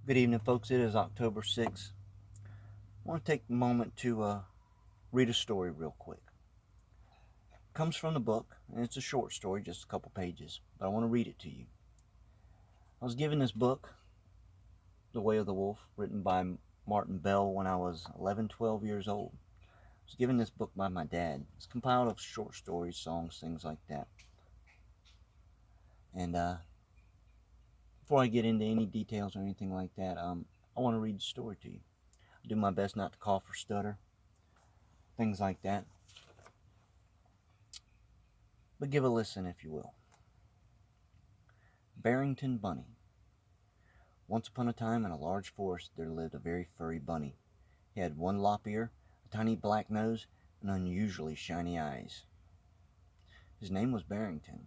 Good evening, folks. It is October 6th. I want to take a moment to read a story real quick. It comes from the book, and it's a short story, just a couple pages, but I want to read it to you. I was given this book, The Way of the Wolf, written by Martin Bell when I was 11, 12 years old. I was given this book by my dad. It's compiled of short stories, songs, things like that. And before I get into any details or anything like that, I want to read the story to you. I do my best not to cough or stutter, things like that. But give a listen, if you will. Barrington Bunny. Once upon a time in a large forest there lived a very furry bunny. He had one lop ear, a tiny black nose, and unusually shiny eyes. His name was Barrington.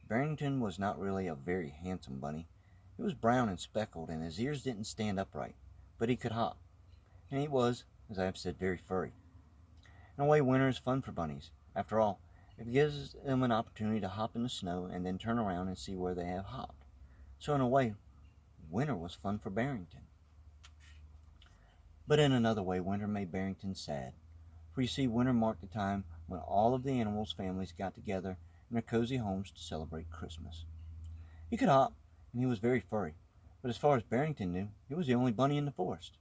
Barrington was not really a very handsome bunny. He was brown and speckled, and his ears didn't stand upright, but he could hop. And he was, as I have said, very furry. In a way, winter is fun for bunnies. After all, it gives them an opportunity to hop in the snow and then turn around and see where they have hopped. So in a way, winter was fun for Barrington. But in another way, winter made Barrington sad. For you see, winter marked the time when all of the animals' families got together in their cozy homes to celebrate Christmas. He could hop, and he was very furry, but as far as Barrington knew, he was the only bunny in the forest.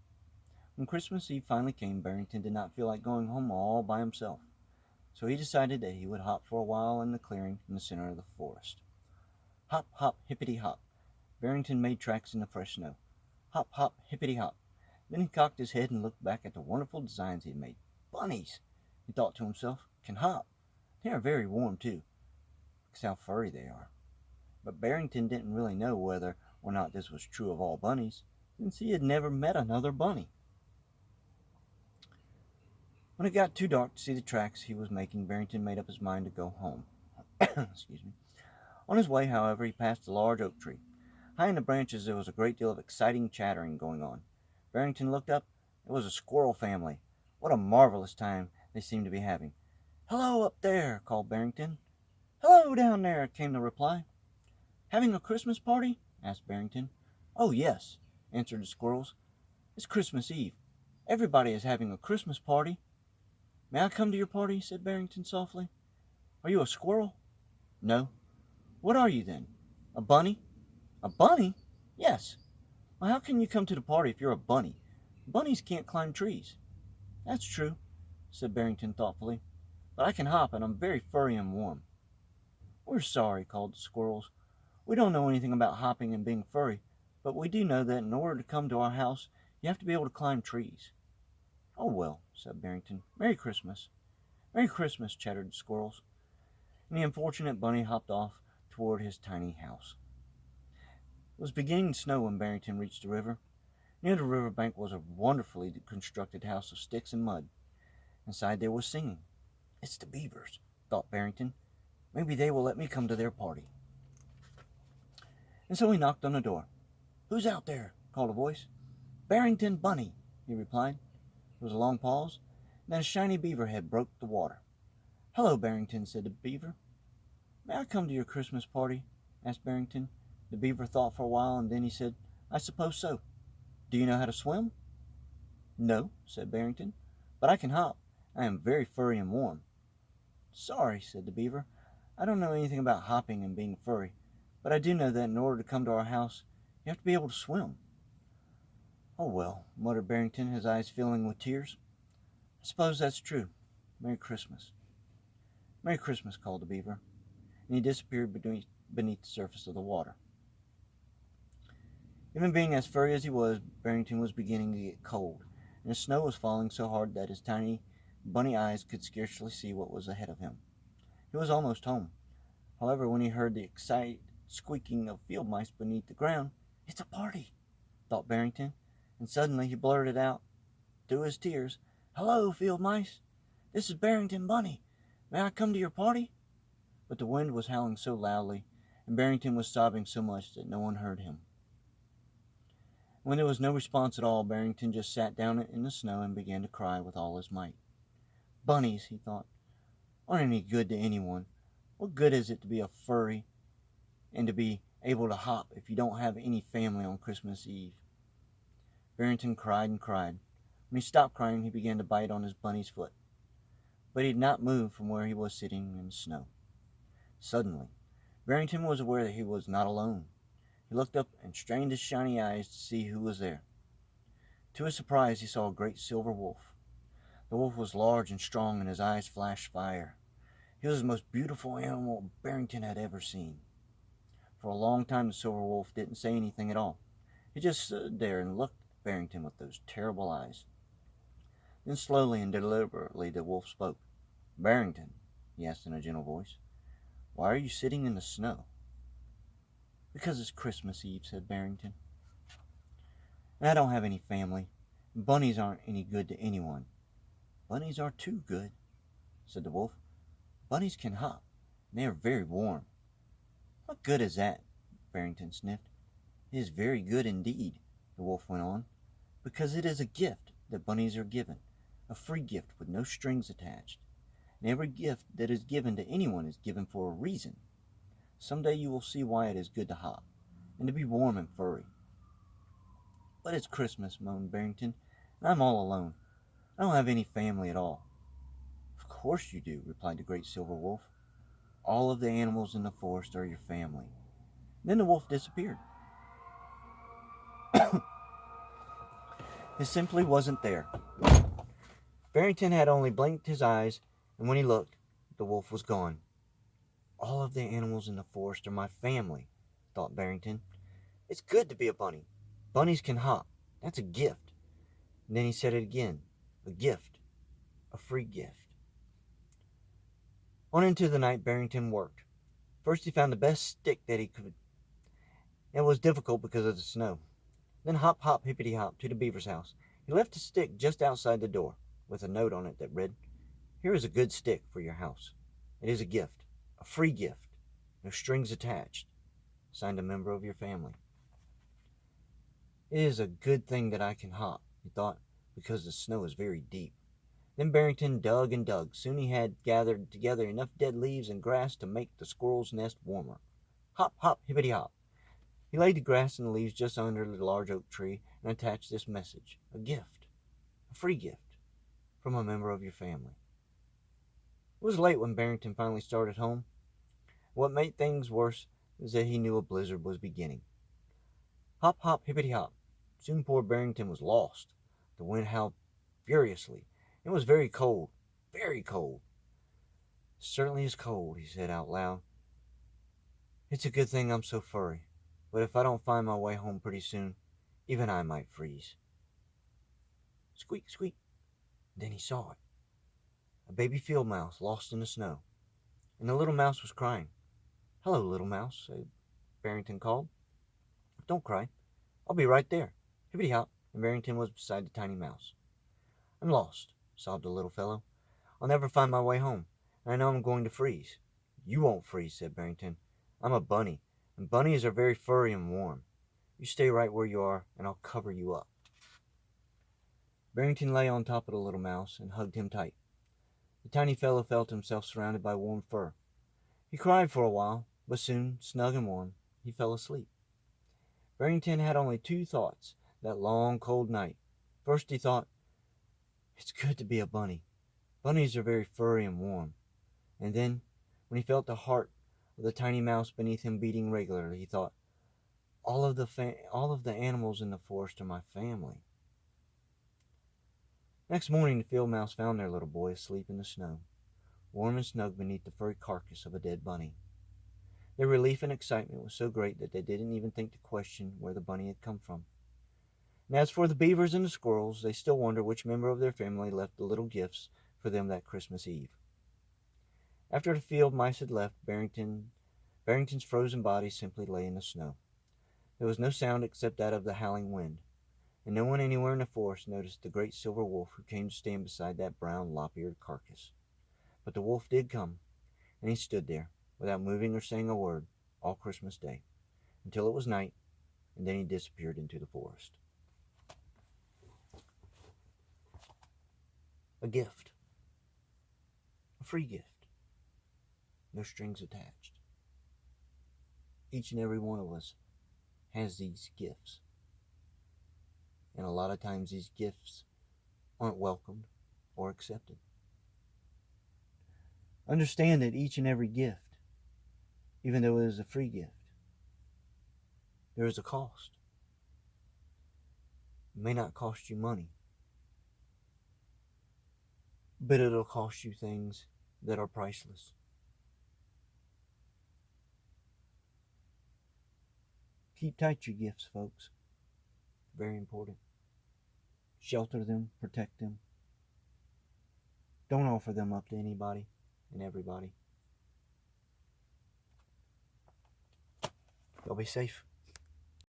When Christmas Eve finally came, Barrington did not feel like going home all by himself. So he decided that he would hop for a while in the clearing in the center of the forest. Hop, hop, hippity hop. Barrington made tracks in the fresh snow. Hop, hop, hippity hop. Then he cocked his head and looked back at the wonderful designs he had made. Bunnies, he thought to himself, can hop. They are very warm, too. Look how furry they are. But Barrington didn't really know whether or not this was true of all bunnies, since he had never met another bunny. When it got too dark to see the tracks he was making, Barrington made up his mind to go home. Excuse me. On his way, however, he passed a large oak tree. High in the branches there was a great deal of exciting chattering going on. Barrington looked up. It was a squirrel family. What a marvelous time they seemed to be having. "Hello, up there!" called Barrington. "Hello, down there!" came the reply. "Having a Christmas party?" asked Barrington. "Oh, yes," answered the squirrels. "It's Christmas Eve. Everybody is having a Christmas party." "May I come to your party?" said Barrington softly. "Are you a squirrel?" "No." "What are you, then?" "A bunny." "A bunny?" "Yes." "Well, how can you come to the party if you're a bunny? Bunnies can't climb trees." "That's true," said Barrington thoughtfully. "But I can hop, and I'm very furry and warm." "We're sorry," called the squirrels. "We don't know anything about hopping and being furry, but we do know that in order to come to our house, you have to be able to climb trees." "Oh, well," said Barrington. "Merry Christmas." "Merry Christmas," chattered the squirrels, and the unfortunate bunny hopped off toward his tiny house. It was beginning to snow when Barrington reached the river. Near the river bank was a wonderfully constructed house of sticks and mud. Inside there was singing. "It's the Beavers," thought Barrington. "Maybe they will let me come to their party." And so he knocked on the door. "Who's out there?" called a voice. "Barrington Bunny," he replied. There was a long pause, and then a shiny beaver head broke the water. "Hello, Barrington," said the beaver. "May I come to your Christmas party?" asked Barrington. The beaver thought for a while, and then he said, "I suppose so. Do you know how to swim?" "No," said Barrington, "but I can hop. I am very furry and warm." "Sorry," said the beaver. "I don't know anything about hopping and being furry, but I do know that in order to come to our house, you have to be able to swim." "Oh, well," muttered Barrington, his eyes filling with tears. "I suppose that's true. Merry Christmas." "Merry Christmas," called the beaver, and he disappeared beneath the surface of the water. Even being as furry as he was, Barrington was beginning to get cold, and the snow was falling so hard that his tiny bunny eyes could scarcely see what was ahead of him. He was almost home. However, when he heard the excited squeaking of field mice beneath the ground, "It's a party," thought Barrington, and suddenly he blurted out, through his tears, "Hello, field mice. This is Barrington Bunny. May I come to your party?" But the wind was howling so loudly, and Barrington was sobbing so much that no one heard him. When there was no response at all, Barrington just sat down in the snow and began to cry with all his might. "Bunnies," he thought, "aren't any good to anyone. What good is it to be a furry and to be able to hop if you don't have any family on Christmas Eve?" Barrington cried and cried. When he stopped crying, he began to bite on his bunny's foot. But he had not moved from where he was sitting in the snow. Suddenly, Barrington was aware that he was not alone. He looked up and strained his shiny eyes to see who was there. To his surprise, he saw a great silver wolf. The wolf was large and strong, and his eyes flashed fire. He was the most beautiful animal Barrington had ever seen. For a long time, the silver wolf didn't say anything at all. He just stood there and looked at Barrington with those terrible eyes. Then slowly and deliberately the wolf spoke. "Barrington," he asked in a gentle voice, "why are you sitting in the snow?" "Because it's Christmas Eve," said Barrington. "And I don't have any family. And bunnies aren't any good to anyone." "Bunnies are too good," said the wolf. "Bunnies can hop, and they are very warm." "What good is that?" Barrington sniffed. "It is very good indeed," the wolf went on, "because it is a gift that bunnies are given, a free gift with no strings attached. And every gift that is given to anyone is given for a reason. Some day you will see why it is good to hop, and to be warm and furry." "But it's Christmas," moaned Barrington, "and I'm all alone. I don't have any family at all." "Of course you do," replied the great silver wolf. "All of the animals in the forest are your family." Then the wolf disappeared. It simply wasn't there. Barrington had only blinked his eyes, and when he looked, the wolf was gone. "All of the animals in the forest are my family," thought Barrington. "It's good to be a bunny. Bunnies can hop. That's a gift." And then he said it again. A gift. A free gift. On into the night Barrington worked. First he found the best stick that he could. It was difficult because of the snow. Then hop, hop, hippity hop to the beaver's house. He left a stick just outside the door, with a note on it that read, "Here is a good stick for your house. It is a gift, a free gift, no strings attached. Signed a member of your family." "It is a good thing that I can hop," he thought, "because the snow is very deep." Then Barrington dug and dug. Soon he had gathered together enough dead leaves and grass to make the squirrel's nest warmer. Hop, hop, hippity hop. He laid the grass and the leaves just under the large oak tree and attached this message: "A gift, a free gift, from a member of your family." It was late when Barrington finally started home. What made things worse was that he knew a blizzard was beginning. Hop, hop, hippity hop. Soon poor Barrington was lost. The wind howled furiously. It was very cold, very cold. "It certainly is cold," he said out loud. "It's a good thing I'm so furry, but if I don't find my way home pretty soon, even I might freeze." Squeak, squeak. And then he saw it. A baby field mouse lost in the snow. And the little mouse was crying. "Hello, little mouse," Barrington called. "Don't cry. I'll be right there." Hippity hop, and Barrington was beside the tiny mouse. "I'm lost," sobbed the little fellow. "I'll never find my way home, and I know I'm going to freeze." "You won't freeze," said Barrington. "I'm a bunny, and bunnies are very furry and warm. You stay right where you are, and I'll cover you up." Barrington lay on top of the little mouse and hugged him tight. The tiny fellow felt himself surrounded by warm fur. He cried for a while, but soon, snug and warm, he fell asleep. Barrington had only two thoughts that long, cold night. First he thought, "It's good to be a bunny. Bunnies are very furry and warm." And then, when he felt the heart of the tiny mouse beneath him beating regularly, he thought, all of the animals in the forest are my family." Next morning the field mouse found their little boy asleep in the snow, warm and snug beneath the furry carcass of a dead bunny. Their relief and excitement was so great that they didn't even think to question where the bunny had come from. And as for the beavers and the squirrels, they still wonder which member of their family left the little gifts for them that Christmas Eve. After the field mice had left, Barrington's frozen body simply lay in the snow. There was no sound except that of the howling wind, and no one anywhere in the forest noticed the great silver wolf who came to stand beside that brown, lop-eared carcass. But the wolf did come, and he stood there, without moving or saying a word, all Christmas Day, until it was night, and then he disappeared into the forest. A gift. A free gift. No strings attached. Each and every one of us has these gifts. And a lot of times these gifts aren't welcomed or accepted. Understand that each and every gift, even though it is a free gift, there is a cost. It may not cost you money, but it'll cost you things that are priceless. Keep tight your gifts, folks. Very important. Shelter them, protect them. Don't offer them up to anybody and everybody. Y'all be safe.